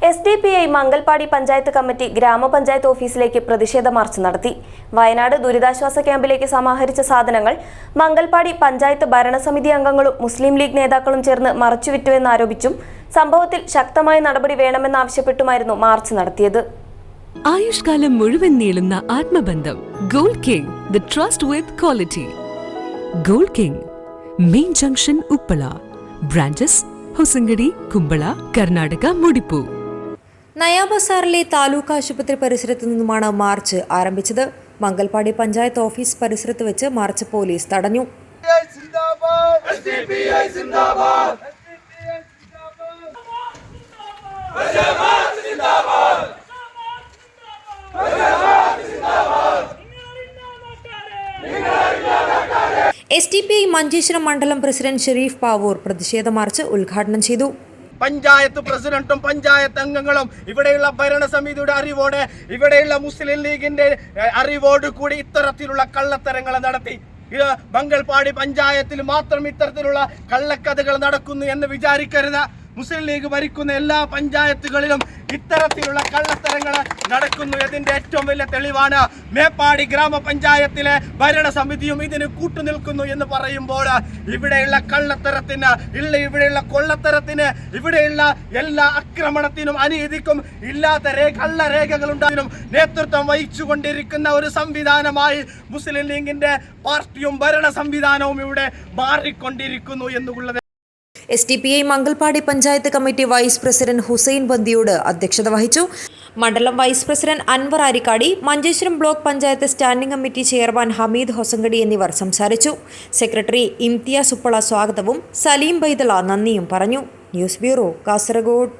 SDPI Mangalpady panchayat committee ഗ്രാമപഞ്ചായത്ത് ഓഫീസിലേക്ക് പ്രതിഷേധ മാർച്ച് നടത്തി. വയനാട് ദുരിതാശ്വാസ ക്യാമ്പിലേക്ക് സമാഹരിച്ച സാധനങ്ങൾ മംഗൽപാടി പഞ്ചായത്ത് ഭരണസമിതി അംഗങ്ങളും മുസ്ലിം ലീഗ് നേതാക്കളും ചേർന്ന് മറച്ചുവിറ്റുവെന്നാരോപിച്ചും സംഭവത്തിൽ ശക്തമായ നടപടി വേണമെന്നാവശ്യപ്പെട്ടുമായിരുന്നു മാർച്ച് നടത്തിയത്. ആയുഷ്കാലം മുഴുവൻ നീളുന്ന ആത്മബന്ധം. Gold king, the trust with quality. Gold king, main junction, Uppala. Branches Hosangadi, Kumbla, Karnataka, മുടിപ്പു. നയാബസാറിലെ താലൂക്ക് ആശുപത്രി പരിസരത്തു നിന്നുമാണ് മാർച്ച് ആരംഭിച്ചത്. മംഗൽപാടി പഞ്ചായത്ത് ഓഫീസ് പരിസരത്ത് വെച്ച് മാർച്ച് പോലീസ് തടഞ്ഞു. SDPI മഞ്ചേശ്വരം മണ്ഡലം പ്രസിഡന്റ് ഷെരീഫ് പാവൂർ പ്രതിഷേധ മാർച്ച് ഉദ്ഘാടനം ചെയ്തു. പഞ്ചായത്ത് പ്രസിഡന്റും പഞ്ചായത്ത് അംഗങ്ങളും ഇവിടെയുള്ള ഭരണസമിതിയുടെ അറിവോടെ, ഇവിടെയുള്ള മുസ്ലിം ലീഗിന്റെ അറിവോട് കൂടി ഇത്തരത്തിലുള്ള കള്ളത്തരങ്ങൾ നടത്തി. ഇത് മംഗൽപാടി പഞ്ചായത്തിൽ മാത്രം ഇത്തരത്തിലുള്ള കള്ളക്കഥകൾ നടക്കുന്നു എന്ന് വിചാരിക്കരുത്. മുസ്ലിം ലീഗ് ഭരിക്കുന്ന എല്ലാ പഞ്ചായത്തുകളിലും ഇത്തരത്തിലുള്ള കള്ളത്തരങ്ങൾ നടക്കുന്നു. ഇതിന്റെ ഏറ്റവും വലിയ തെളിവാണ് മേപ്പാടി ഗ്രാമപഞ്ചായത്തിലെ ഭരണസമിതിയും ഇതിന് കൂട്ടുനിൽക്കുന്നു എന്ന് പറയുമ്പോൾ ഇവിടെയുള്ള കള്ളത്തരത്തിന്, ഇവിടെയുള്ള കൊള്ളത്തരത്തിന്, ഇവിടെയുള്ള എല്ലാ ആക്രമണത്തിനും അനീതിക്കും ഇല്ലാത്ത കള്ളരേഖകളുണ്ടായതിനും നേതൃത്വം വഹിച്ചുകൊണ്ടിരിക്കുന്ന ഒരു സംവിധാനമായി മുസ്ലിം ലീഗിന്റെ പാർട്ടിയും ഭരണ സംവിധാനവും ഇവിടെ മാറിക്കൊണ്ടിരിക്കുന്നു എന്നുള്ളത്. SDPI Mangalpady panchayat committee vice president Hussain Bandiyod അധ്യക്ഷത വഹിച്ചു. മണ്ഡലം vice president Anwar Arikkady, Manjeshwaram block panchayat standing committee chairman Hameed Hosangadi എന്നിവർ സംസാരിച്ചു. സെക്രട്ടറി ഇംതിയാസ് ഉപ്പള സ്വാഗതവും സലീം ബൈദള നന്ദിയും പറഞ്ഞു. News bureau, Kasaragod.